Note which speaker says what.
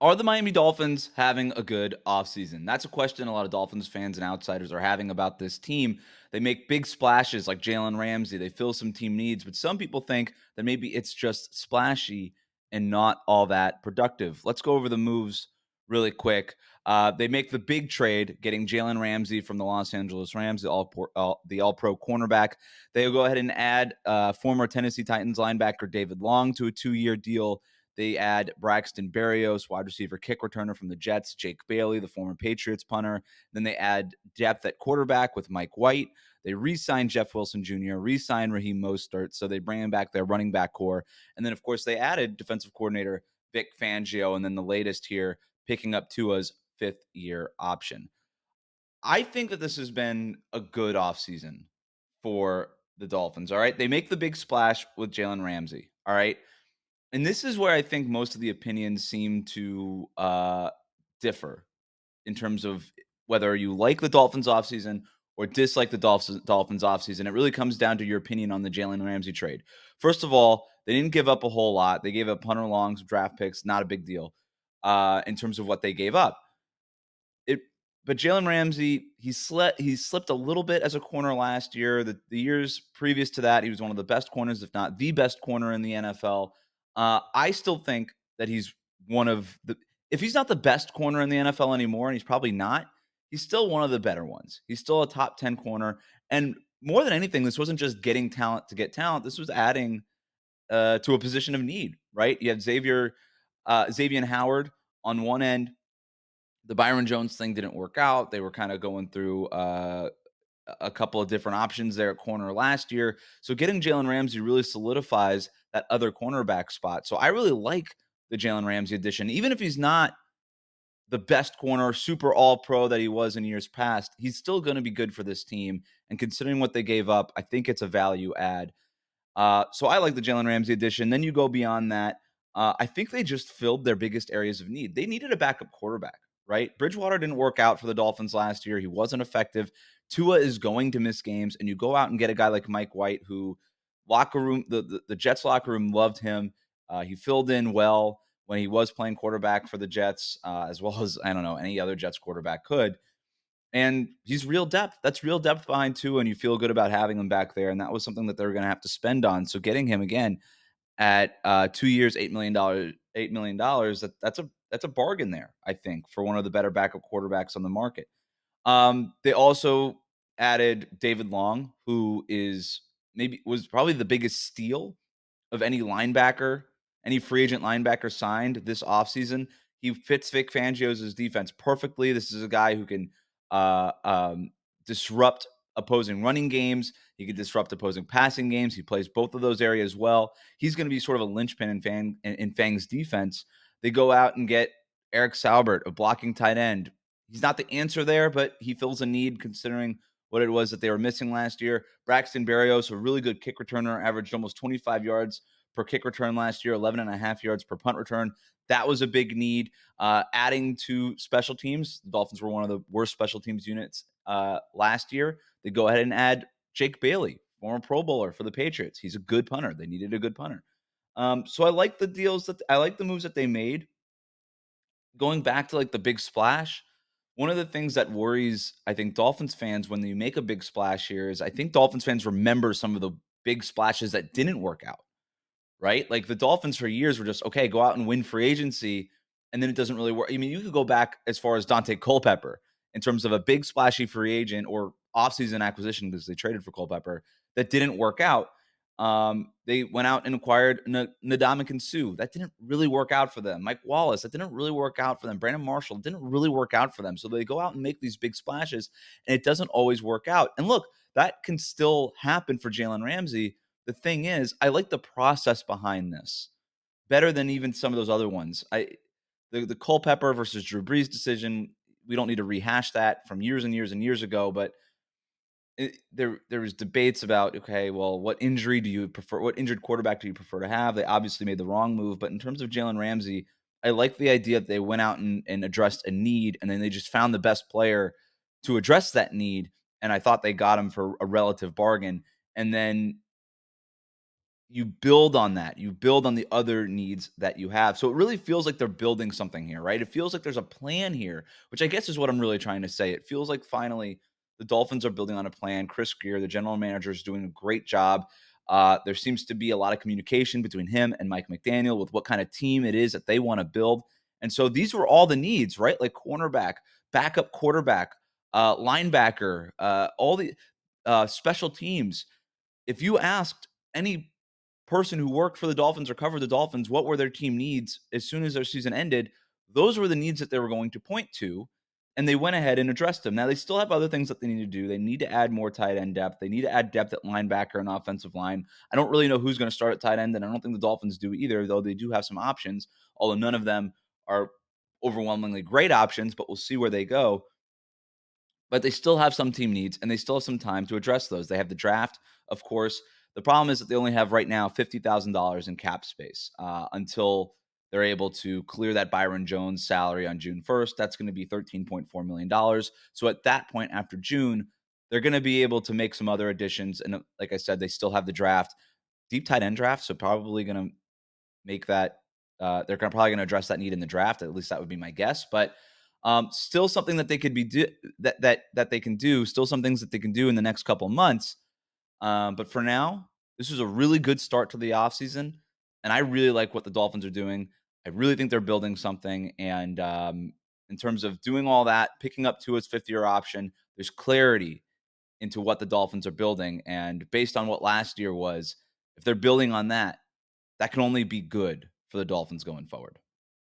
Speaker 1: Are the Miami Dolphins having a good offseason? That's a question a lot of Dolphins fans and outsiders are having about this team. They make big splashes like Jalen Ramsey. They fill some team needs, but some people think that maybe it's just splashy and not all that productive. Let's go over the moves really quick. They make the big trade, getting Jalen Ramsey from the Los Angeles Rams, the All-Pro cornerback. They'll go ahead and add former Tennessee Titans linebacker David Long to a 2-year deal. They add Braxton Berrios, wide receiver kick returner from the Jets, Jake Bailey, the former Patriots punter. Then they add depth at quarterback with Mike White. They re-sign Jeff Wilson Jr., re-sign Raheem Mostert, so they bring him back their running back core. And then, of course, they added defensive coordinator Vic Fangio, and then the latest here, picking up Tua's fifth-year option. I think that this has been a good offseason for the Dolphins, all right? They make the big splash with Jalen Ramsey, all right? And this is where I think most of the opinions seem to differ in terms of whether you like the Dolphins offseason or dislike the Dolphins offseason. It really comes down to your opinion on the Jalen Ramsey trade. First of all, they didn't give up a whole lot. They gave up Hunter Long's draft picks, not a big deal in terms of what they gave up. It but Jalen Ramsey, he slipped a little bit as a corner last year. The years previous to that, he was one of the best corners, if not the best corner in the NFL. I still think that he's one of the if he's not the best corner in the NFL anymore, and he's probably not, he's still one of the better ones. He's still a top 10 corner. And more than anything, this wasn't just getting talent to get talent. This was adding to a position of need, right? You had Xavier Howard on one end. The Byron Jones thing didn't work out. They were kind of going through a couple of different options there at corner last year. So getting Jalen Ramsey really solidifies that other cornerback spot. So I really like the Jalen Ramsey addition, even if he's not the best corner, super all pro that he was in years past. He's still going to be good for this team. And considering what they gave up, I think it's a value add. So I like the Jalen Ramsey addition. Then you go beyond that. I think they just filled their biggest areas of need. They needed a backup quarterback, right? Bridgewater didn't work out for the Dolphins last year. He wasn't effective. Tua is going to miss games, and you go out and get a guy like Mike White, who the Jets locker room loved him. He filled in well when he was playing quarterback for the Jets, as well as I don't know any other Jets quarterback could. And he's real depth. That's real depth behind Tua, and you feel good about having him back there. And that was something that they were going to have to spend on. So getting him again at 2 years, $8 million, $8 million. That's a bargain there, I think, for one of the better backup quarterbacks on the market. They also added David Long, who was probably the biggest steal of any free agent linebacker signed this offseason. He fits Vic Fangio's defense perfectly. This is a guy who can uh, um, disrupt opposing running games. He can disrupt opposing passing games. He plays both of those areas well. He's going to be sort of a linchpin in Fang's defense. They go out and get Eric Saubert, a blocking tight end. He's not the answer there, but he fills a need considering what it was that they were missing last year. Braxton Berrios, a really good kick returner, averaged almost 25 yards per kick return last year, 11 and a half yards per punt return. That was a big need. Adding to special teams, the Dolphins were one of the worst special teams units last year. They go ahead and add Jake Bailey, former Pro Bowler for the Patriots. He's a good punter. They needed a good punter. So I like the moves that they made. Going back to like the big splash, one of the things that worries, I think, Dolphins fans when they make a big splash here is I think Dolphins fans remember some of the big splashes that didn't work out, right? Like the Dolphins for years were just, okay, go out and win free agency, and then it doesn't really work. I mean, you could go back as far as Dante Culpepper in terms of a big splashy free agent or offseason acquisition because they traded for Culpepper that didn't work out. They went out and acquired Ndamukong Suh. That didn't really work out for them. Mike Wallace, that didn't really work out for them. Brandon Marshall didn't really work out for them. So they go out and make these big splashes, and it doesn't always work out. And look, that can still happen for Jalen Ramsey. The thing is, I like the process behind this better than even some of those other ones. The Culpepper versus Drew Brees decision, we don't need to rehash that from years and years and years ago, but there was debates about, okay, well, what injury do you prefer? What injured quarterback do you prefer to have? They obviously made the wrong move, but in terms of Jalen Ramsey, I like the idea that they went out and addressed a need, and then they just found the best player to address that need. And I thought they got him for a relative bargain. And then you build on that. You build on the other needs that you have. So it really feels like they're building something here, right? It feels like there's a plan here, which I guess is what I'm really trying to say. It feels like finally the Dolphins are building on a plan. Chris Greer, the general manager, is doing a great job. There seems to be a lot of communication between him and Mike McDaniel with what kind of team it is that they want to build. And so these were all the needs, right? Like cornerback, backup quarterback, linebacker, all the special teams. If you asked any person who worked for the Dolphins or covered the Dolphins what were their team needs as soon as their season ended, those were the needs that they were going to point to. And they went ahead and addressed them. Now, they still have other things that they need to do. They need to add more tight end depth. They need to add depth at linebacker and offensive line. I don't really know who's going to start at tight end, and I don't think the Dolphins do either, though they do have some options, although none of them are overwhelmingly great options, but we'll see where they go. But they still have some team needs, and they still have some time to address those. They have the draft, of course. The problem is that they only have right now $50,000 in cap space until they're able to clear that Byron Jones salary on June 1st. That's going to be $13.4 million. So at that point, after June, they're going to be able to make some other additions. And like I said, they still have the draft, deep tight end draft. So probably going to make that they're probably going to address that need in the draft. At least that would be my guess. But still something that they could be that they can do. Still some things that they can do in the next couple months. But for now, this was a really good start to the offseason, and I really like what the Dolphins are doing. I really think they're building something. And in terms of doing all that, picking up Tua's fifth-year option, there's clarity into what the Dolphins are building. And based on what last year was, if they're building on that, that can only be good for the Dolphins going forward.